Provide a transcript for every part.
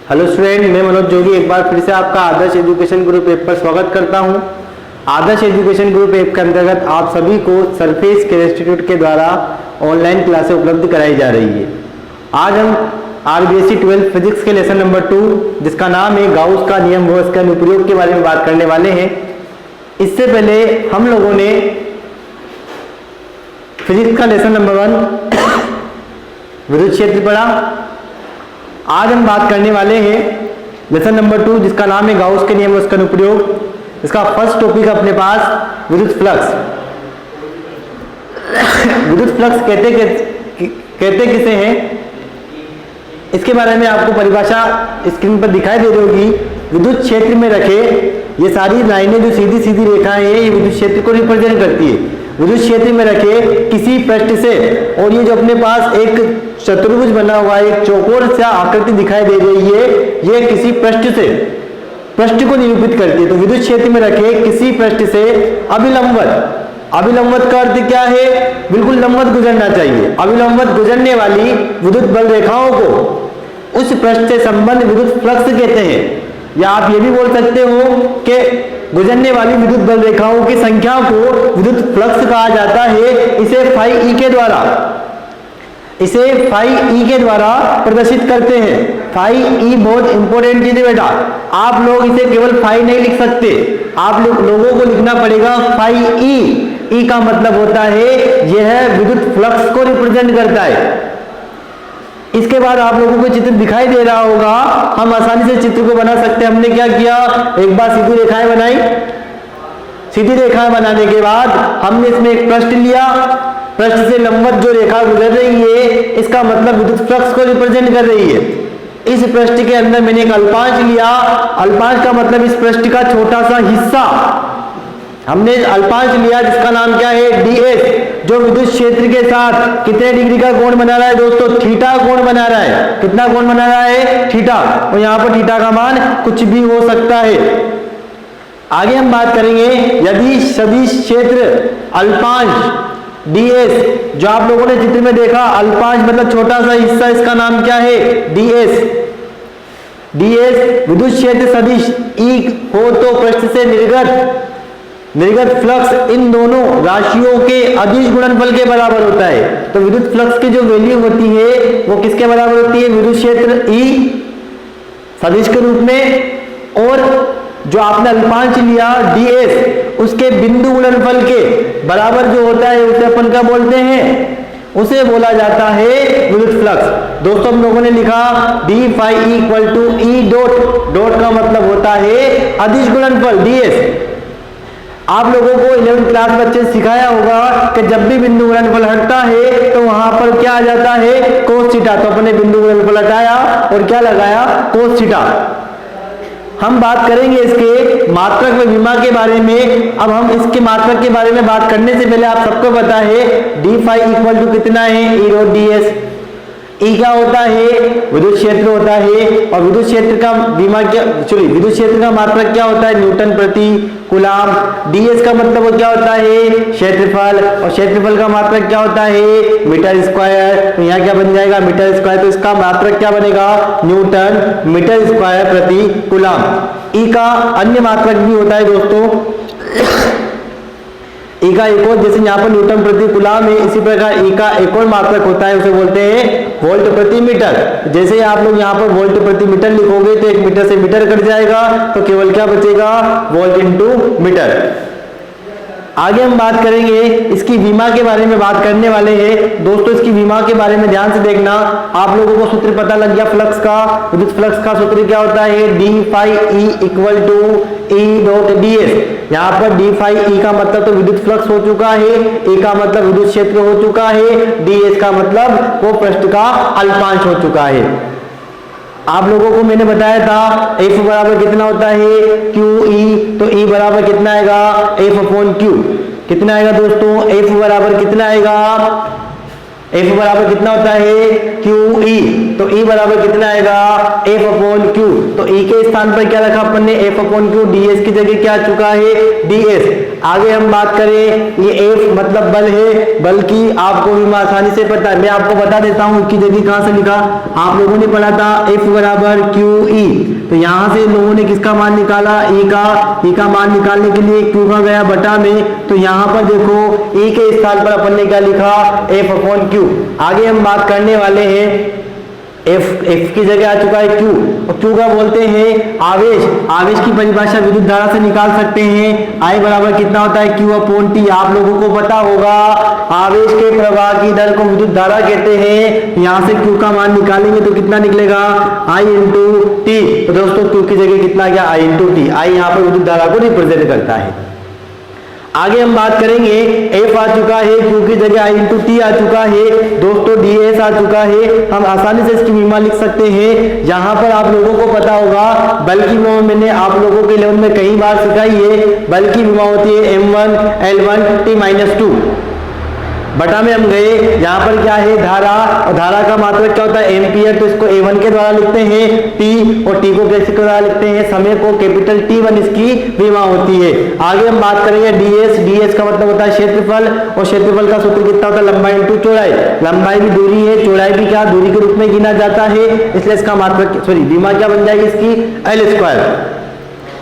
Hello student, मैं मनोज जोगी एक बार फिर से आपका आदर्श एजुकेशन ग्रुप ऐप पर स्वागत करता हूं। आदर्श एजुकेशन ग्रुप ऐप के अंतर्गत आप सभी को सरफेस केयर इंस्टीट्यूट के द्वारा ऑनलाइन क्लासें उपलब्ध कराई जा रही है। आज हम आरबीएससी 12 फिजिक्स के लेसन नंबर 2 जिसका नाम है गाउस का नियम व इसका अनुप्रयोग के बारे में बात करने वाले हैं। इससे पहले हम लोगों ने फिजिक्स का लेसन नंबर 1 विद्युत क्षेत्र पढ़ा। आज हम बात करने वाले हैं लेसन नंबर 2 जिसका नाम है गाउस के नियम उसका अनुप्रयोग। इसका फर्स्ट टॉपिक अपने पास विद्युत फ्लक्स। विद्युत फ्लक्स कहते किसे हैं, इसके बारे में आपको परिभाषा स्क्रीन पर दिखाई दे रही होगी। विद्युत क्षेत्र में रखे ये सारी लाइनें जो सीधी सीधी रेखाएं हैं ये विद्युत क्षेत्र को रिप्रेजेंट करती है। विद्युत क्षेत्र में रखे किसी पृष्ठ से, और ये जो अपने पास एक चतुर्भुज बना हुआ है, एक चौकोर सा आकृति दिखाई दे रही है, ये किसी पृष्ठ से पृष्ठ को निरूपित करती है। तो विद्युत क्षेत्र में रखे किसी पृष्ठ से अभिलंबवत का अर्थ क्या है, बिल्कुल लंबवत गुजरना चाहिए। अभिलंबवत गुजरने वाली विद्युत बल रेखाओं को उस पृष्ठ से संबंध विद्युत फ्लक्स कहते हैं। या आप ये भी बोल सकते हो कि गुजरने वाली विद्युत बल रेखाओं की संख्या को विद्युत फ्लक्स कहा जाता है। इसे फाई ई के द्वारा प्रदर्शित करते हैं। फाई ई बहुत इंपॉर्टेंट चीज है बेटा, आप लोग इसे केवल फाई नहीं लिख सकते, आप लोगों को लिखना पड़ेगा फाई ई का मतलब होता है यह विद्युत फ्लक्स को रिप्रेजेंट करता है। इसके बाद आप लोगों को चित्र दिखाई दे रहा होगा, हम आसानी से चित्र को बना सकते हैं। हमने क्या किया, एक बार सीधी रेखाएं बनाई। सीधी रेखाएं बनाने के बाद हमने इसमें एक पृष्ठ लिया। पृष्ठ से लंबवत जो रेखा गुजर रही है इसका मतलब विद्युत फ्लक्स को रिप्रेजेंट कर रही है। इस पृष्ठ के अंदर मैंने एक अल्पांश लिया। अल्पांश का मतलब इस पृष्ठ का छोटा सा हिस्सा। हमने अल्पांश लिया जिसका नाम क्या है, डीएस, जो विद्युत क्षेत्र के साथ कितने डिग्री का कोण बना रहा है दोस्तों, थीटा कोण बना रहा है। कितना कोण बना रहा है, थीटा। और यहां पर थीटा का मान कुछ भी हो सकता है। आगे हम बात करेंगे, यदि सदिश क्षेत्र अल्पांश डीएस, जो आप लोगों ने चित्र में देखा, अल्पांश मतलब छोटा सा हिस्सा, इसका नाम क्या है, डीएस। विद्युत क्षेत्र सदिश ई हो तो पृष्ठ से निर्गत फ्लक्स इन दोनों राशियों के अदिश गुणनफल के बराबर होता है। तो विद्युत फ्लक्स की जो वैल्यू होती है वो किसके बराबर होती है, विद्युत क्षेत्र ई सदिश के रूप में, और जो आपने अल्पांश लिया डीएस उसके बिंदु गुणनफल के बराबर जो होता है उसे अपन क्या बोलते हैं, उसे बोला जाता है विद्युत फ्लक्स। दोस्तों हम लोगों ने लिखा D phi equal to E dot. Dot का मतलब होता है अदिश गुणनफल डीएस। आप लोगों को 11th क्लास बच्चे सिखाया होगा कि जब भी बिंदु गुणनफल हटता है तो वहां पर क्या आ जाता है, कोस थीटा। तो अपने बिंदु गुणनफल हटाया और क्या लगाया, कोस थीटा। हम बात करेंगे इसके मात्रक व विमा के बारे में। अब हम इसके मात्रक के बारे में बात करने से पहले आप सबको पता है डी फाई इक्वल टू कितना है, ई डॉट डीएस। ई क्या होता है, विद्युत क्षेत्र होता है, और विद्युत क्षेत्र का विमा क्या, विद्युत क्षेत्र का मात्रक क्या होता है, न्यूटन प्रति कूलाम। डीएस का मतलब क्या होता है, क्षेत्रफल, और क्षेत्रफल का मात्रक क्या होता है, मीटर स्क्वायर। तो यहाँ क्या बन जाएगा, मीटर स्क्वायर। तो इसका मात्रक क्या बनेगा, न्यूटन मीटर स्क्वायर प्रति कूलाम। ई का अन्य मात्रक भी होता है दोस्तों। ई का एक और, जैसे यहाँ पर न्यूटन प्रति कूलाम है, इसी प्रकार ई का एक और मात्रक होता है, उसे बोलते हैं वोल्ट प्रति मीटर। जैसे आप लोग यहाँ पर वोल्ट प्रति मीटर लिखोगे तो एक मीटर से मीटर कट जाएगा, तो केवल क्या बचेगा, वोल्ट इंटू मीटर। आगे हम बात करेंगे इसकी विमा के बारे में बात करने वाले हैं। दोस्तों इसकी विमा के बारे में ध्यान से देखना। आप लोगों को सूत्र पता लग गया फ्लक्स का। विद्युत फ्लक्स का सूत्र क्या होता है, D phi E equal to E dot DS. यहाँ पर डी फाई ई का मतलब तो विद्युत फ्लक्स हो चुका है, ई का मतलब विद्युत क्षेत्र हो चुका है, डीएस का मतलब वो पृष्ठ का अल्पांश हो चुका है। आप लोगों को मैंने बताया था एफ बराबर कितना होता है, क्यू ई। तो ई बराबर कितना आएगा, एफ अपॉन क्यू। कितना आएगा दोस्तों, एफ बराबर कितना आएगा, एफ बराबर कितना होता है, क्यू ई। तो ई बराबर कितना आएगा, एफ अपॉन क्यू। तो ई के स्थान पर क्या रखा अपन ने, एफ अपॉन क्यू। डीएस की जगह क्या आ चुका है, डीएस। आगे हम बात करें, ये F मतलब बल है, बल्कि आपको भी आसानी से पता है, मैं आपको बता देता हूं कि जगह कहां से लिखा, आप लोगों ने पढ़ा था F बराबर QE, तो यहां से लोगों ने किसका मान निकाला, E का मान निकालने के लिए Q का गया बटा में, तो यहां पर देखो E के स्थान पर अपन ने क्या लिखा, F अपॉन Q। आगे हम बात करने वाले हैं F की जगह आ चुका है Q, और Q का बोलते हैं आवेश। आवेश की परिभाषा विद्युत धारा से निकाल सकते हैं, I बराबर कितना होता है Q अपॉन T। आप लोगों को पता होगा आवेश के प्रवाह की दर को विद्युत धारा कहते हैं। यहां से Q का मान निकालेंगे तो कितना निकलेगा, I इंटू T। तो दोस्तों Q की जगह कितना गया, I इंटू T। I यहाँ पर विद्युत धारा को रिप्रेजेंट करता है। आगे हम बात करेंगे, F आ चुका है, Q की जगह I इंटू T आ चुका है, दोस्तों DS आ चुका है। हम आसानी से इसकी विमा लिख सकते हैं। यहाँ पर आप लोगों को पता होगा बल की विमा मैंने आप लोगों के लेवल में कई बार सिखाई है। बल की विमा होती है M1 L1 T-2 बटा में हम गए, यहाँ पर क्या है धारा, और धारा का मात्रक क्या होता है एम्पियर, तो इसको A1 के द्वारा लिखते हैं T, और T को कैसे के द्वारा लिखते हैं, समय को कैपिटल T1 इसकी विमा होती है। आगे हम बात करेंगे DS का मतलब होता है क्षेत्रफल, और क्षेत्रफल का सूत्र कितना होता है, लंबाई इंटू चौड़ाई। लंबाई भी दूरी है, चौड़ाई भी क्या दूरी के रूप में गिना जाता है, इसलिए इसका मात्रक विमा क्या बन जाएगी इसकी, L²।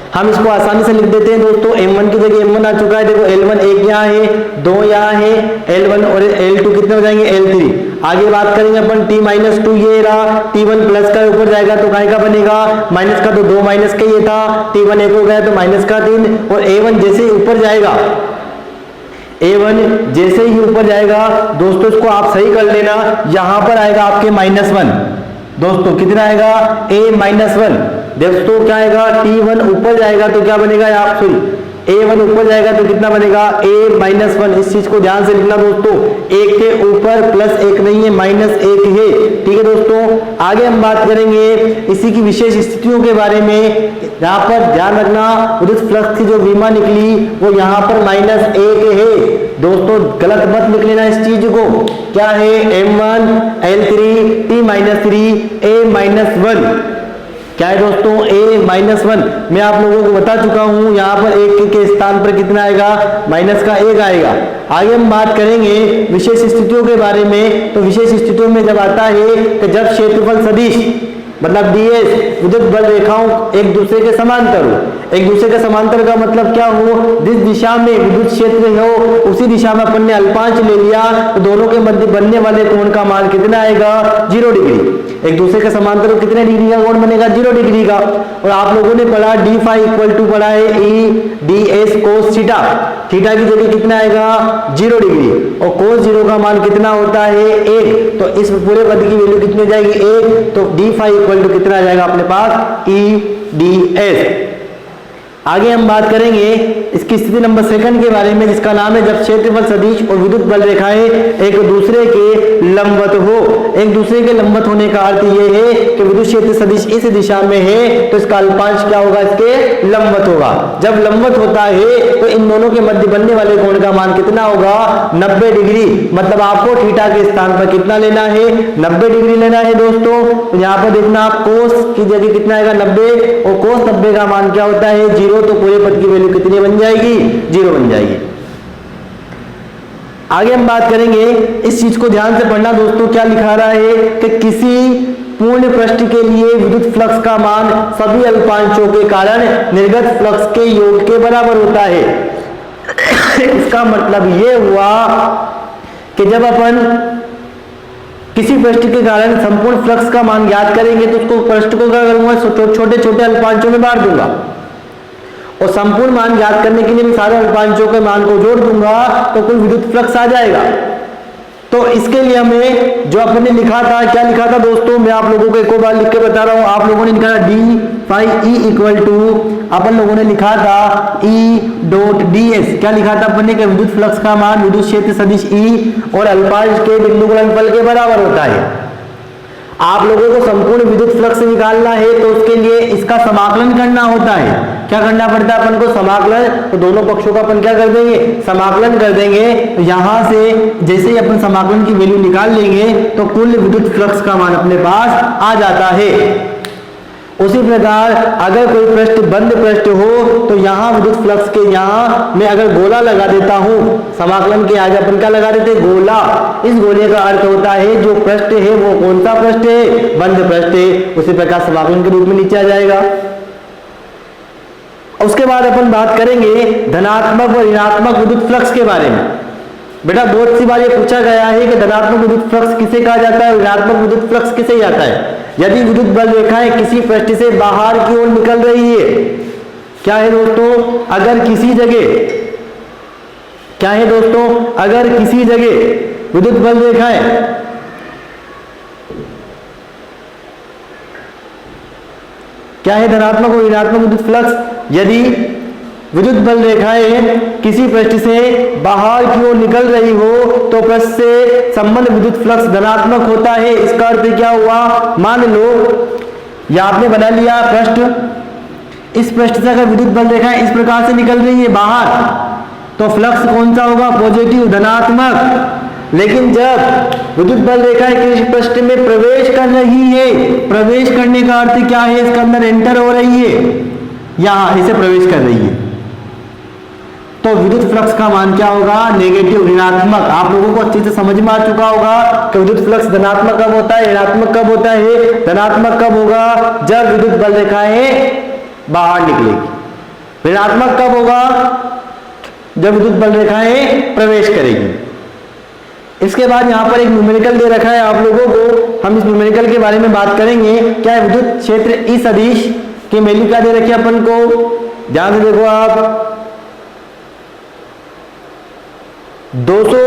हम इसको आसानी से लिख देते हैं दोस्तों, M1 की जगह M1 आ चुका है, देखो L1 एक यहाँ है, 2 यहाँ है, L1 और L2 कितने हो जाएंगे, L3। आगे बात करेंगे अपन T-2, ये रहा, T1 प्लस का ऊपर जाएगा तो काय का बनेगा, माइनस का, तो 2 माइनस का ये था, T1 एक हो गया तो माइनस का 3, और A1 जैसे ही ऊपर जाएगा, A1 जैसे ही ऊपर जाएगा दोस्तों इसको आप सही कर लेना, यहां पर आएगा आपके -1। दोस्तों कितना आएगा, A-1। दोस्तों क्या आएगा, T1 ऊपर जाएगा तो क्या बनेगा, आप सॉरी A1 ऊपर जाएगा तो कितना बनेगा, A-1। इस चीज को ध्यान से लिखना दोस्तों, एक के ऊपर प्लस एक नहीं है, -1 है, ठीक है दोस्तों। आगे हम बात करेंगे इसी की विशेष स्थितियों के बारे में। यहाँ पर ध्यान रखना विद्युत फ्लक्स की जो विमा निकली वो यहाँ पर -1 है दोस्तों, गलत मत लिख लेना इस चीज को। क्या है, M1 L3 T-3 A-1। क्या है दोस्तों, A-1। मैं आप लोगों को बता चुका हूं, यहाँ पर 1 के स्थान पर कितना आएगा, -1 आएगा। आगे हम बात करेंगे विशेष स्थितियों के बारे में। तो विशेष स्थितियों में जब आता है कि जब क्षेत्रफल सदिश मतलब DS विद्युत बल रेखाओं एक दूसरे के समांतर हो। एक दूसरे के समांतर का मतलब क्या हो, जिस दिशा में विद्युत क्षेत्र हो उसी दिशा में अपन ने अल्पांश ले लिया तो दोनों के मध्य बनने वाले कोण का मान कितना आएगा, 0 डिग्री। एक दूसरे के समांतर को कितने डिग्री का कोण बनेगा, 0 डिग्री का। और आप लोगों ने पढ़ा d इक्वल टू पढ़ा है E/ds cos थीटा। थीटा की जगह कितना आएगा, 0 डिग्री, और cos 0 का मान कितना होता है, 1। तो इस पूरे पद की वैल्यू कितनी हो जाएगी, 1। तो d इक्वल टू कितना आ जाएगा अपने पास, E/ds। आगे हम बात करेंगे इसकी स्थिति नंबर 2 के बारे में, जिसका नाम है जब क्षेत्रफल सदिश और विद्युत बल रेखाएं एक दूसरे के लंबवत हो। एक दूसरे के लंबवत होने का अर्थ ये है कि विद्युत क्षेत्र सदिश इस दिशा में है तो इसका अल्पांश क्या होगा, इसके लंबवत होगा। जब लंबवत होता है तो इन दोनों के मध्य बनने वाले कोण का मान कितना होगा, 90 डिग्री। मतलब आपको थीटा के स्थान पर कितना लेना है, 90 डिग्री लेना है दोस्तों। तो यहाँ पर देखना आप कोस की जगह कितना आएगा, 90, और कोस 90 का मान क्या होता है, 0। तो पूरे पद की वैल्यू कितनी बन जाएगी, 0 बन जाएगी। आगे हम बात करेंगे, इस चीज को ध्यान से पढ़ना दोस्तों, क्या लिखा रहा है कि किसी पूर्ण पृष्ठ के लिए विद्युत फ्लक्स का मान सभी अल्पांशों के कारण निर्गत फ्लक्स के योग के बराबर होता है। इसका मतलब यह हुआ कि जब अपन किसी पृष्ठ के कारण संपूर्ण फ्लक्स का मान ज्ञात करेंगे तो उसको पृष्ठ को क्या करूंगा, छोटे छोटे अल्पांशों में बांट दूंगा, और संपूर्ण मान ज्ञात करने के लिए मैं सारे अल्पांशों के मान को जोड़ दूंगा तो कुल विद्युत फ्लक्स आ जाएगा। तो इसके लिए हमें जो अपने लिखा था, क्या लिखा था दोस्तों, मैं आप लोगों को एक और बार लिख के बता रहा हूं। आप लोगों ने लिखा था d/E इक्वल टू, अपन लोगों ने लिखा था E.ds। क्या लिखा था अपन ने, विद्युत फ्लक्स का मान विद्युत क्षेत्र सदिश E और अल्पांश के बिंदु गुणनफल के बराबर होता है। आप लोगों को संपूर्ण विद्युत फ्लक्स निकालना है तो उसके लिए इसका समाकलन करना होता है। क्या करना पड़ता है अपन को, समाकलन। तो दोनों पक्षों का अपन क्या कर देंगे, समाकलन कर देंगे। तो यहां से जैसे ही अपन समाकलन की वैल्यू निकाल लेंगे तो कुल विद्युत फ्लक्स का मान अपने पास आ जाता है। उसी प्रकार अगर कोई पृष्ठ बंद पृष्ठ हो तो यहाँ विद्युत फ्लक्स के यहाँ मैं अगर गोला लगा देता हूँ, समाकलन के आगे अपन क्या लगा देते, गोला। इस गोले का अर्थ होता है जो पृष्ठ है वो कौन सा पृष्ठ है, बंद पृष्ठ है। उसी प्रकार समाकलन के रूप में नीचे आ जाएगा। उसके बाद अपन बात करेंगे धनात्मक और ऋणात्मक विद्युत फ्लक्स के बारे में। बेटा बहुत सी बार ये पूछा गया है कि धनात्मक विद्युत फ्लक्स किसे कहा जाता है और ऋणात्मक विद्युत फ्लक्स किसे जाता है। यदि विद्युत बल रेखाएं किसी पृष्ठ से बाहर की ओर निकल रही है, क्या है दोस्तों, अगर किसी जगह, क्या है दोस्तों, अगर किसी जगह विद्युत बल रेखाएं क्या है धनात्मक और ऋणात्मक विद्युत फ्लक्स, यदि विद्युत बल रेखाएं किसी पृष्ठ से बाहर की ओर निकल रही हो तो पृष्ठ से संबंध विद्युत फ्लक्स धनात्मक होता है। इसका अर्थ क्या हुआ, मान लो या आपने बना लिया पृष्ठ, इस पृष्ठ से अगर विद्युत बल रेखाएं इस प्रकार से निकल रही है बाहर तो फ्लक्स कौन सा होगा, पॉजिटिव, धनात्मक। लेकिन जब विद्युत बल रेखाएं किसी पृष्ठ में प्रवेश कर रही है, प्रवेश करने का अर्थ क्या है, इसके अंदर एंटर हो रही है, यहां इसे प्रवेश कर रही है, तो विद्युत फ्लक्स का मान क्या होगा, नेगेटिव, ऋणात्मक। आप लोगों को अच्छे से समझ में आ चुका होगा कि विद्युत फ्लक्स धनात्मक कब होता है, ऋणात्मक कब होता है। धनात्मक कब होगा, जब विद्युत बल रेखाएं बाहर निकलेगी। ऋणात्मक कब होगा, जब विद्युत बल रेखाएं प्रवेश करेगी। इसके बाद यहाँ पर एक न्यूमेरिकल दे रखा है आप लोगों को, हम इस न्यूमेरिकल के बारे में बात करेंगे। क्या है, विद्युत क्षेत्र ई सदिश की वैल्यू क्या दे रखी है अपन को, ध्यान से देखो आप, 200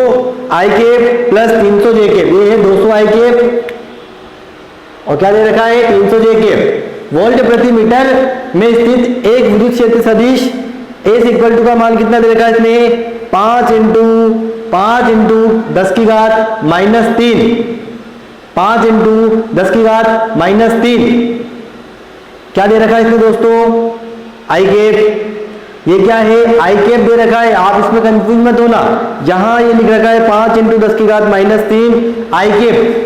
आई केप प्लस 300 जे केप, ये है 200 आई केप और क्या दे रखा है 300 जे केप। वोल्ट प्रति मीटर में स्थित एक विद्युत क्षेत्र सदिश एस इक्वल टू का मान कितना दे रखा है इसमें, 5 इंटू 10 की घात -3, 5 इंटू 10 की घात -3 क्या दे रखा है इसमें दोस्तों, आई केप। ये क्या है, आई केप दे रखा है, आप इसमें कंफ्यूज मत होना। यहां ये लिख रखा है 5 इंटू 10 की घात -3 आई केप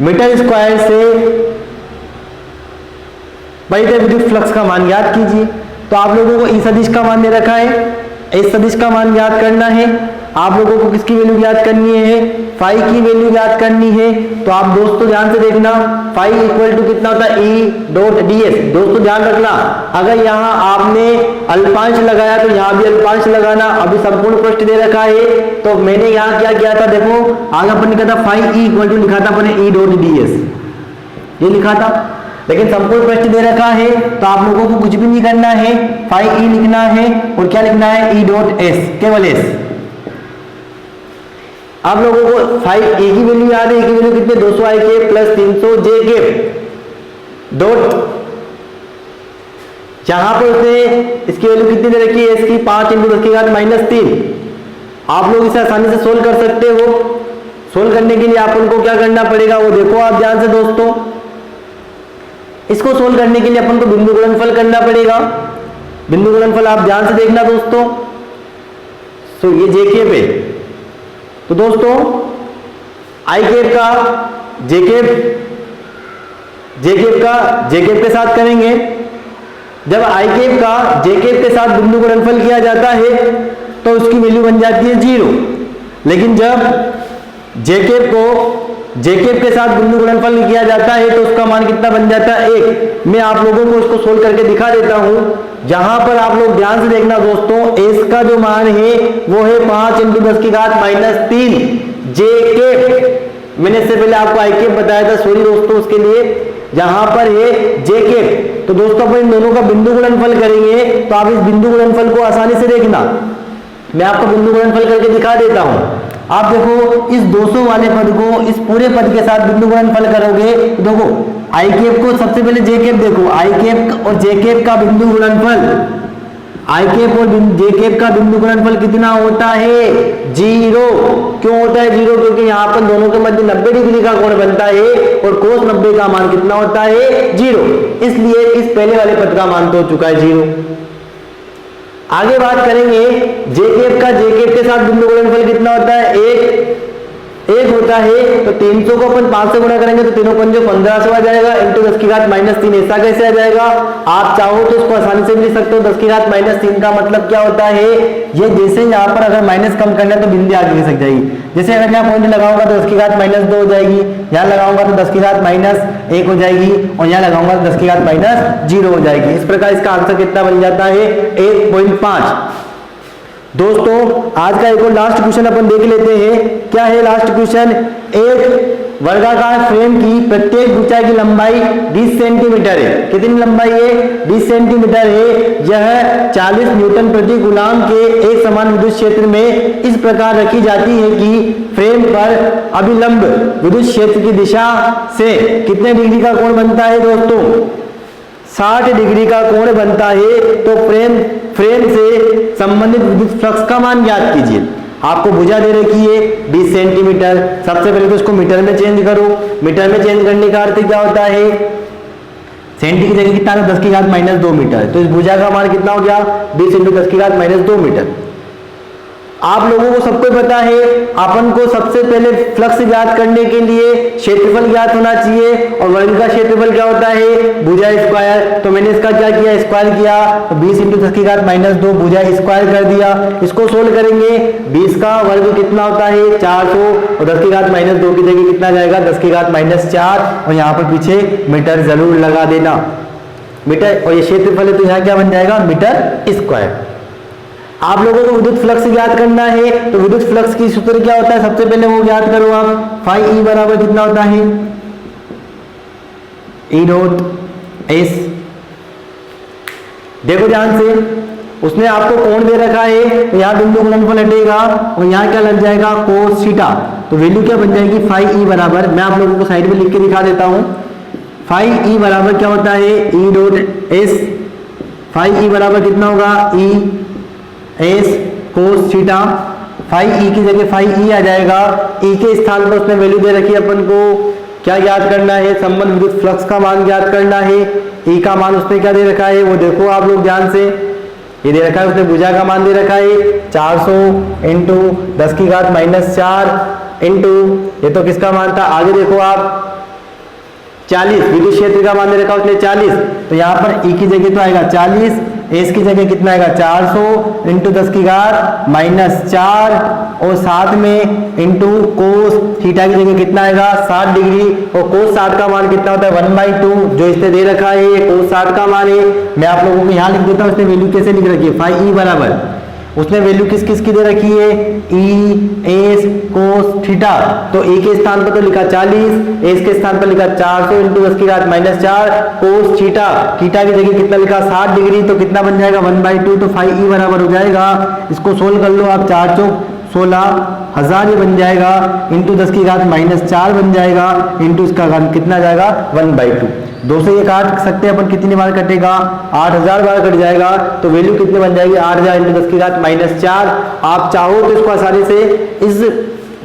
मीटर स्क्वायर से परितः विद्युत फ्लक्स का मान ज्ञात कीजिए। तो आप लोगों को ई सदिश का मान दे रखा है, एस सदिश का मान ज्ञात करना है। आप लोगों को किसकी वैल्यू ज्ञात करनी है, फाई की वैल्यू ज्ञात करनी है। तो आप दोस्तों ध्यान से देखना, फाई इक्वल टू कितना होता है, ई डॉट डी एस। दोस्तों ध्यान रखना, अगर यहाँ आपने अल्पांश लगाया तो यहाँ भी अल्पांश लगाना। अभी संपूर्ण पृष्ठ दे रखा है तो मैंने यहाँ क्या किया था, देखो आगे अपन लिखा था फाई ई इक्वल टू लिखा था अपने ई डॉट डी एस, ये लिखा था। लेकिन संपूर्ण पृष्ठ दे रखा है तो आप लोगों को कुछ भी नहीं करना है, फाई ई लिखना है और क्या लिखना है, ई डॉट एस, केवल एस। आप लोगों को फाई ए की वैल्यू याद है, ए की वैल्यू कितने, 200 आई के प्लस 300 जे के डॉट, यहां पर उसने इसकी वैल्यू कितनी दे रखी है, इसकी 5 इंटू 10 की घात -3। आप लोग इसे आसानी से सोल्व कर सकते हो। सोल्व करने के लिए अपन को क्या करना पड़ेगा वो देखो आप ध्यान से दोस्तों। इसको सोल्व करने के लिए अपन को बिंदु गुणनफल करना पड़ेगा। बिंदु गुणनफल आप ध्यान से देखना दोस्तों। सो ये जे केप है, तो दोस्तों आई केप का जे केप के साथ करेंगे। जब आई केप का जे केप के साथ बिंदु गुणनफल किया जाता है तो उसकी वैल्यू बन जाती है 0। लेकिन जब जे केप के साथ बिंदु गुणनफल किया जाता है तो उसका मान कितना बन जाता है, 1। मैं आप लोगों को इसको सोल्व करके दिखा देता हूं। जहां पर आप लोग ध्यान से देखना दोस्तों, एस का जो मान है वो है 5 इंटू 10 की घात -3 जे केप। मैंने इससे पहले आपको आई केप बताया था, सॉरी दोस्तों उसके लिए। जहां पर है जे केप, तो दोस्तों अपन इन दोनों का बिंदु गुणनफल करेंगे तो आप इस बिंदु गुणनफल को आसानी से देखना। मैं आपको बिंदु गुणनफल करके दिखा देता हूं। आप देखो इस 200 वाले पद को इस पूरे पद के साथ बिंदु गुणनफल करोगे, देखो आई केप को सबसे पहले जे केप देखो, आई केप और जे केप का बिंदु गुणनफल, आई केप और जे केप का बिंदु गुणनफल कितना होता है, 0। क्यों होता है 0? क्योंकि यहाँ पर दोनों के मध्य 90 डिग्री का कोण बनता है और cos 90 का मान कितना होता है, 0। इसलिए इस पहले वाले पद का मान तो हो चुका है 0। आगे बात करेंगे जे केप का जे केप के साथ बिंदु गुणनफल कितना होता है, 1। 1 होता है तो 300 को अपन 5 से गुणा करेंगे तो 3 पंजो 1500 आ जाएगा, इंटू 10 की घात -3। ऐसा कैसे आ जाएगा? आप चाहो तो इसको आसानी से भी लिख सकते हो। 10 की घात -3 का मतलब क्या होता है, ये जैसे यहाँ पर अगर माइनस कम करना है तो बिंदी आगे खिसक जाएगी। जैसे अगर यहाँ पॉइंट लगाऊंगा तो 10 की घात -2 हो जाएगी, यहाँ लगाऊंगा तो 10 की घात -1 हो जाएगी, और यहाँ लगाऊंगा तो 10 की घात -0 हो जाएगी। इस प्रकार इसका आंसर कितना बन जाता है? 1.5। दोस्तों आज का एक और लास्ट क्वेश्चन अपन देख लेते हैं। क्या है लास्ट क्वेश्चन? एक वर्गाकार फ्रेम की प्रत्येक भुजा की लंबाई 20 सेंटीमीटर है। कितनी लंबाई है? 20 सेंटीमीटर है। यह 40 न्यूटन प्रति कूलम के एक समान विद्युत क्षेत्र में इस प्रकार रखी जाती है कि फ्रेम पर अभिलंब विद्युत क्षेत्र की दिशा से कितने डिग्री का कोण बनता है? दोस्तों 60 डिग्री का कोण बनता है। तो फ्रेम से संबंधित विद्युत फ्लक्स का मान ज्ञात कीजिए। आपको भुजा दे रखी है 20 सेंटीमीटर। सबसे पहले तो इसको मीटर में चेंज करो। मीटर में चेंज करने का अर्थ क्या होता है? सेंटी की जगह कितना है? 10 की घात -2 मीटर। तो इस भुजा का मान कितना हो गया? 20 × 10 की घात -2 मीटर। आप लोगों को सबको पता है अपन को सबसे पहले फ्लक्स ज्ञात करने के लिए क्षेत्रफल ज्ञात होना चाहिए, और वर्ग का क्षेत्रफल क्या होता है? भुजा स्क्वायर। तो मैंने इसका क्या किया? स्क्वायर किया। तो 20 × 10 की घात -2 भुजा स्क्वायर कर दिया। इसको सोल्व करेंगे। 20 का वर्ग कितना होता है? 400, और 10 की घात -2 की जगह कितना जाएगा? 10 की घात -4, और यहाँ पर पीछे मीटर जरूर लगा देना। मीटर, और ये क्षेत्रफल है तो यहाँ क्या बन जाएगा? Metre square. आप लोगों को विद्युत फ्लक्स ज्ञात करना है, तो विद्युत फ्लक्स की सूत्र क्या होता है? सबसे पहले वो ज्ञात करो आप। फाई ई बराबर कितना होता है? E dot S. देखो ध्यान से, उसने आपको कोण दे रखा है, तो यहाँ बिंदु गुणनफल हटेगा और यहाँ क्या लग जाएगा? Cos theta. तो वैल्यू क्या बन जाएगी? फाई ई बराबर, मैं आप लोगों को साइड में लिख के दिखा देता हूँ। फाई ई बराबर क्या होता है? E dot S. Phi E बराबर कितना होगा? E S cos theta. Phi E की जगह फाई ई आ जाएगा। ई के स्थान पर उसने वैल्यू दे रखी है, अपन को क्या ज्ञात करना है? संबंध विद्युत फ्लक्स का मान ज्ञात करना है। ई का मान उसने क्या दे रखा है वो देखो आप लोग ध्यान से। ये दे रखा है उसने भुजा का मान दे रखा है 400 इंटू 10 की घात -4 इंटू ये तो किसका मान था? आगे देखो आप 40 विद्युत क्षेत्र का मान दे रखा उसने 40। तो यहाँ पर ई की जगह तो आएगा 40, एस की जगह कितना आएगा? 400 इंटू 10 की घात -4, और साथ में इंटू कोस थीटा की जगह कितना आएगा? 60 डिग्री। और कोस 60 का मान कितना होता है? 1/2 जो इसने दे रखा है, ये कोस 60 का मान है। मैं आप लोगों को यहाँ लिख देता हूँ, इसने वैल्यू कैसे लिख रखी है? फाई ई बराबर, उसने वैल्यू किस किस की दे रखी है? ई एस कोस थीटा। तो ए के स्थान पर तो लिखा 40, एस के स्थान पर लिखा 400 इंटू 10 की घात -4 कोस थीटा। थीटा की जगह कितना लिखा? 60 डिग्री। तो कितना बन जाएगा? 1/2। तो फाई ई बराबर हो जाएगा, इसको सोल्व कर लो आप, 4 चौक 16,000 ये बन जाएगा, इंटू 10 की घात -4 बन जाएगा, इंटू इसका घात कितना जाएगा? 1/2। 2 से ये काट सकते हैं अपन, कितनी बार कटेगा? 8000 बार कट जाएगा। तो वैल्यू कितनी बन जाएगी? 8000 इंटू 10 की घात -4। आप चाहो तो इसको आसानी से इस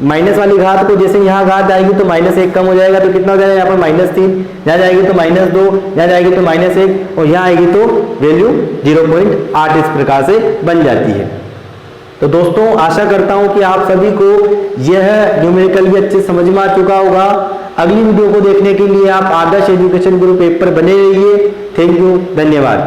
माइनस वाली घात को, जैसे यहाँ घात आएगी तो -1 कम हो जाएगा, तो कितना हो जाएगा? यहाँ पर -3, यहाँ जाएगी तो -2, यहाँ जाएगी तो -1, और यहाँ आएगी तो वैल्यू 0.8 इस प्रकार से बन जाती है। तो दोस्तों आशा करता हूं कि आप सभी को यह न्यूमेरिकल भी अच्छे समझ में आ चुका होगा। अगली वीडियो को देखने के लिए आप आदर्श एजुकेशन ग्रुप ऐप पर बने रहिए। थैंक यू, धन्यवाद।